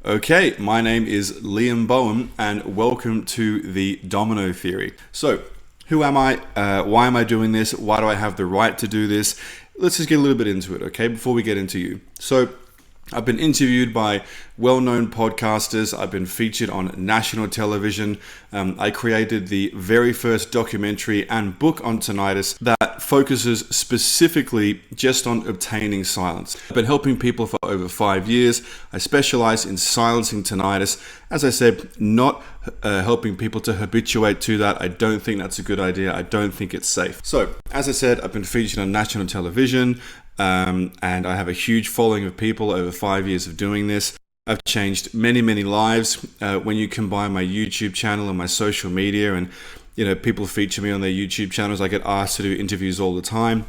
Okay, my name is Liam Bowen, and welcome to the Domino Theory. So, who am I? Why am I doing this? Why do I have the right to do this? Let's just get a little bit into it, okay, before we get into you. So, I've been interviewed by well-known podcasters. I've been featured on national television. I created the very first documentary and book on tinnitus that focuses specifically just on obtaining silence. I've been helping people for over 5 years. I specialize in silencing tinnitus. As I said, not helping people to habituate to that. I don't think that's a good idea. I don't think it's safe. So, as I said, I've been featured on national television. And I have a huge following of people over 5 years of doing this. I've changed many lives when you combine my YouTube channel and my social media, and people feature me on their YouTube channels. I get asked to do interviews all the time.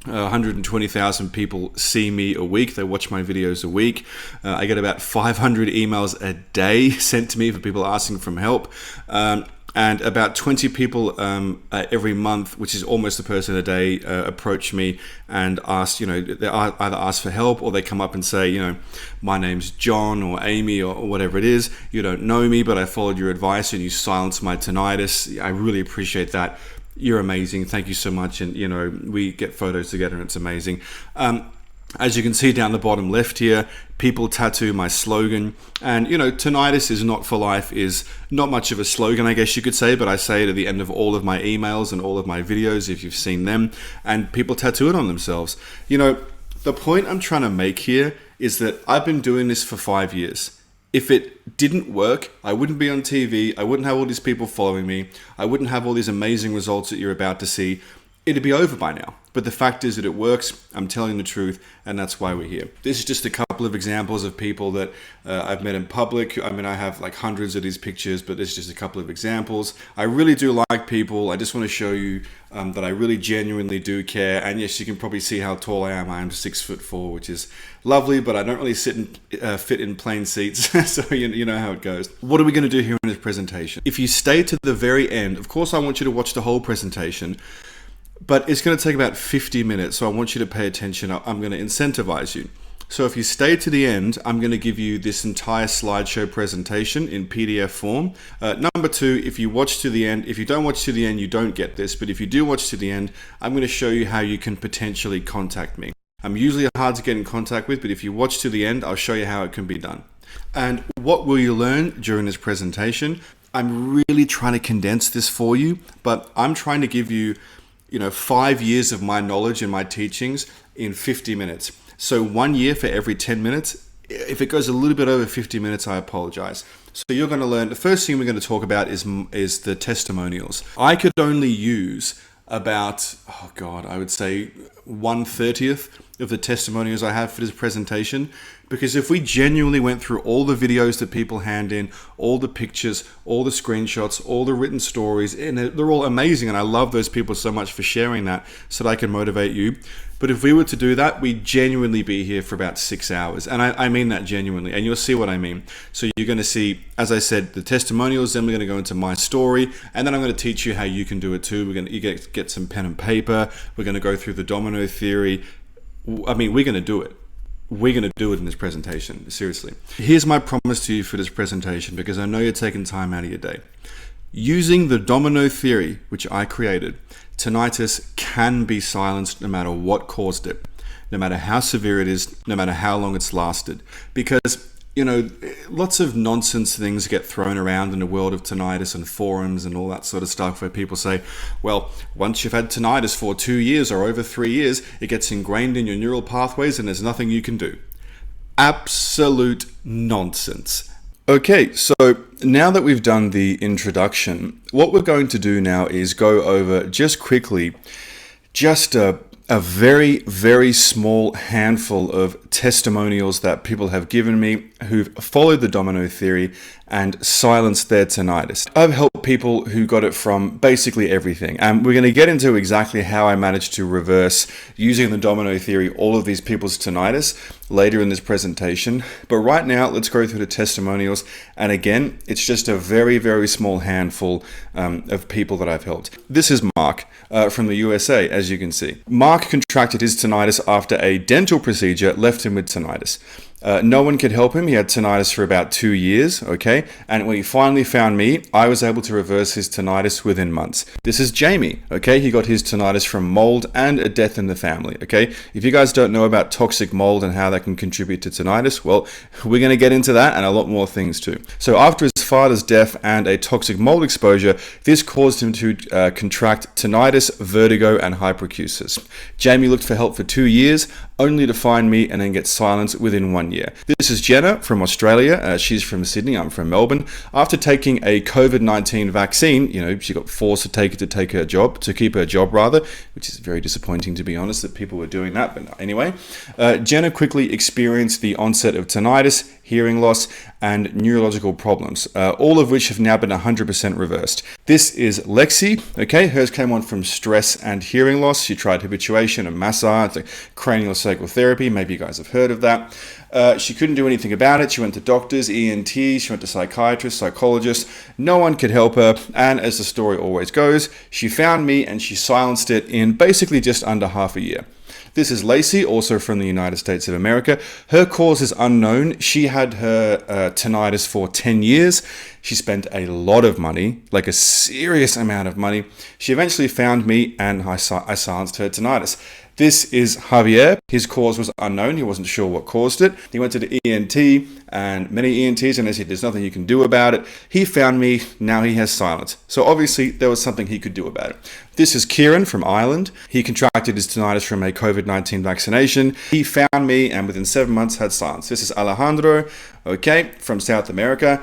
120,000 people see me a week. They watch my videos a week. I get about 500 emails a day sent to me for people asking for help. And about 20 people every month, which is almost a person a day, approach me and ask, they either ask for help or they come up and say, my name's John or Amy or whatever it is. You don't know me, but I followed your advice and you silenced my tinnitus. I really appreciate that. You're amazing. Thank you so much. And, we get photos together and it's amazing. As you can see down the bottom left here, people tattoo my slogan. And, tinnitus is not for life is not much of a slogan, I guess you could say, but I say it at the end of all of my emails and all of my videos if you've seen them, and people tattoo it on themselves. The point I'm trying to make here is that I've been doing this for 5 years. If it didn't work, I wouldn't be on TV. I wouldn't have all these people following me. I wouldn't have all these amazing results that you're about to see. It'd be over by now. But the fact is that it works. I'm telling the truth, and that's why we're here. This is just a couple of examples of people that I've met in public. I mean, I have like hundreds of these pictures, but this is just a couple of examples. I really do like people. I just want to show you that I really genuinely do care. And yes, you can probably see how tall I am. I am 6'4", which is lovely, but I don't really fit in plain seats. So you know how it goes. What are we going to do here in this presentation? If you stay to the very end, of course, I want you to watch the whole presentation. But it's going to take about 50 minutes, so I want you to pay attention. I'm going to incentivize you. So if you stay to the end, I'm going to give you this entire slideshow presentation in PDF form. Number two, if you watch to the end, if you don't watch to the end, you don't get this. But if you do watch to the end, I'm going to show you how you can potentially contact me. I'm usually hard to get in contact with, but if you watch to the end, I'll show you how it can be done. And what will you learn during this presentation? I'm really trying to condense this for you, but I'm trying to give you 5 years of my knowledge and my teachings in 50 minutes. So 1 year for every 10 minutes. If it goes a little bit over 50 minutes, I apologize. So you're going to learn, the first thing we're going to talk about is the testimonials. I could only use about, I would say 1/30 of the testimonials I have for this presentation. Because if we genuinely went through all the videos that people hand in, all the pictures, all the screenshots, all the written stories, and they're all amazing, and I love those people so much for sharing that so that I can motivate you. But if we were to do that, we'd genuinely be here for about 6 hours. And I mean that genuinely, and you'll see what I mean. So you're going to see, as I said, the testimonials, then we're going to go into my story, and then I'm going to teach you how you can do it too. We're going to get some pen and paper. We're going to go through the domino theory. I mean, we're going to do it. We're going to do it in this presentation, seriously. Here's my promise to you for this presentation, because I know you're taking time out of your day. Using the domino theory, which I created, tinnitus can be silenced no matter what caused it, no matter how severe it is, no matter how long it's lasted. Because, lots of nonsense things get thrown around in the world of tinnitus and forums and all that sort of stuff, where people say, well, once you've had tinnitus for 2 years or over 3 years, it gets ingrained in your neural pathways and there's nothing you can do. Absolute nonsense. Okay, so now that we've done the introduction, what we're going to do now is go over just quickly just a very small handful of testimonials that people have given me who've followed the domino theory and silenced their tinnitus. I've helped people who got it from basically everything, and we're going to get into exactly how I managed to reverse, using the domino theory, all of these people's tinnitus later in this presentation. But right now, let's go through the testimonials, and again, it's just a very small handful of people that I've helped. This is Mark from the USA, as you can see. Mark contracted his tinnitus after a dental procedure left him with tinnitus. No one could help him. He had tinnitus for about 2 years, okay? And when he finally found me, I was able to reverse his tinnitus within months. This is Jamie, okay? He got his tinnitus from mold and a death in the family, okay? If you guys don't know about toxic mold and how that can contribute to tinnitus, well, we're going to get into that and a lot more things too. So after his father's death and a toxic mold exposure, this caused him to contract tinnitus, vertigo, and hyperacusis. Jamie looked for help for 2 years, only to find me and then get silenced within 1 year. This is Jenna from Australia. She's from Sydney. I'm from Melbourne. After taking a COVID-19 vaccine, she got forced to keep her job, which is very disappointing, to be honest, that people were doing that. But anyway, Jenna quickly experienced the onset of tinnitus, hearing loss, and neurological problems, all of which have now been 100% reversed. This is Lexi, okay? Hers came on from stress and hearing loss. She tried habituation and massage, like craniosacral therapy. Maybe you guys have heard of that. She couldn't do anything about it. She went to doctors, ENT, she went to psychiatrists, psychologists. No one could help her. And as the story always goes, she found me and she silenced it in basically just under half a year. This is Lacey, also from the United States of America. Her cause is unknown. She had her tinnitus for 10 years. She spent a lot of money, like a serious amount of money. She eventually found me and I silenced her tinnitus. This is Javier. His cause was unknown. He wasn't sure what caused it. He went to the ENT and many ENTs and they said, there's nothing you can do about it. He found me. Now he has silence. So obviously there was something he could do about it. This is Kieran from Ireland. He contracted his tinnitus from a COVID-19 vaccination. He found me and within 7 months had silence. This is Alejandro, okay, from South America.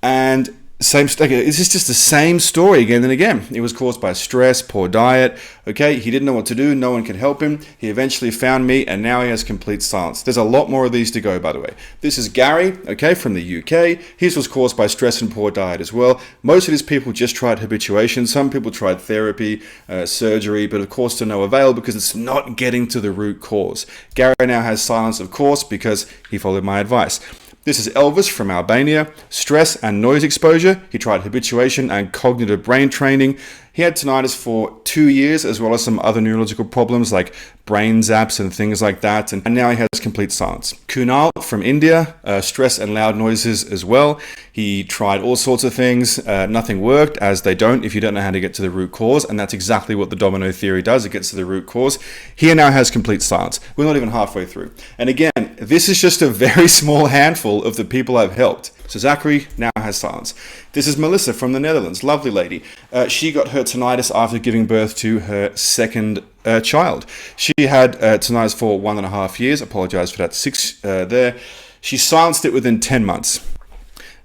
And this is just the same story again and again. It was caused by stress, poor diet. Okay, he didn't know what to do. No one could help him. He eventually found me, and now he has complete silence. There's a lot more of these to go, by the way. This is Gary, okay, from the UK. His was caused by stress and poor diet as well. Most of these people just tried habituation. Some people tried therapy, surgery, but of course to no avail because it's not getting to the root cause. Gary now has silence, of course, because he followed my advice. This is Elvis from Albania. Stress and noise exposure. He tried habituation and cognitive brain training. He had tinnitus for 2 years, as well as some other neurological problems like brain zaps and things like that. And now he has complete silence. Kunal from India, stress and loud noises as well. He tried all sorts of things. Nothing worked, as they don't if you don't know how to get to the root cause. And that's exactly what the domino theory does. It gets to the root cause. He now has complete silence. We're not even halfway through. And again, this is just a very small handful of the people I've helped. So Zachary now has silence. This is Melissa from the Netherlands, lovely lady. She got her tinnitus after giving birth to her second child. She had tinnitus for 1.5 years. Apologize for that 6 there. She silenced it within 10 months.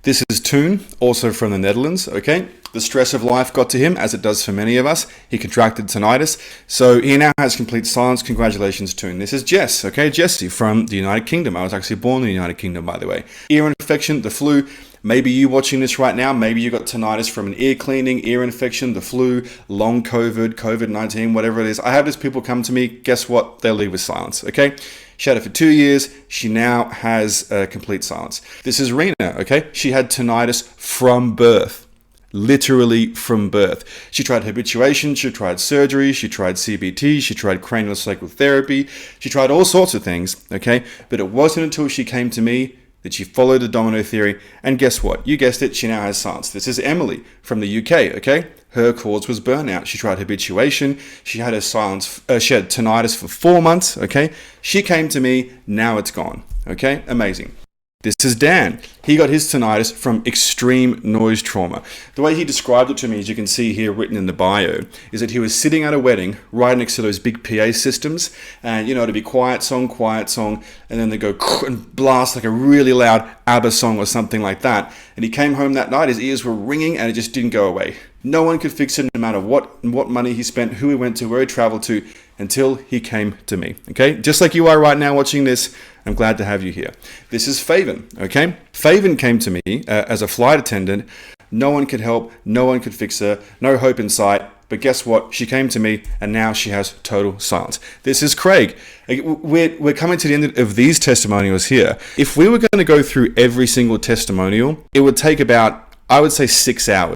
This is Toon, also from the Netherlands, okay? The stress of life got to him, as it does for many of us. He contracted tinnitus, so he now has complete silence. Congratulations, Toon. This is Jess, okay? Jessie from the United Kingdom. I was actually born in the United Kingdom, by the way. Ear infection, the flu. Maybe you watching this right now, maybe you got tinnitus from an ear cleaning, ear infection, the flu, long COVID, COVID-19, whatever it is. I have these people come to me, guess what? They'll leave with silence, okay? She had it for 2 years. She now has complete silence. This is Rena, okay? She had tinnitus from birth, literally from birth. She tried habituation, she tried surgery, she tried CBT, she tried craniosacral therapy. She tried all sorts of things, okay? But it wasn't until she came to me that she followed the domino theory. And guess what? You guessed it, she now has silence. This is Emily from the UK, okay? Her cause was burnout. She tried habituation. She had she had tinnitus for 4 months, okay? She came to me, now it's gone, okay? Amazing. This is Dan. He got his tinnitus from extreme noise trauma. The way he described it to me, as you can see here written in the bio, is that he was sitting at a wedding right next to those big PA systems, and it'd be quiet song, and then they go and blast like a really loud ABBA song or something like that. And he came home that night, his ears were ringing, and it just didn't go away. No one could fix it, no matter what money he spent, who he went to, where he traveled to, until he came to me, okay? Just like you are right now watching this, I'm glad to have you here. This is Faven, okay? Faven came to me as a flight attendant. No one could help, no one could fix her, no hope in sight. But guess what? She came to me and now she has total silence. This is Craig. We're coming to the end of these testimonials here. If we were going to go through every single testimonial, it would take about, I would say, 6 hours.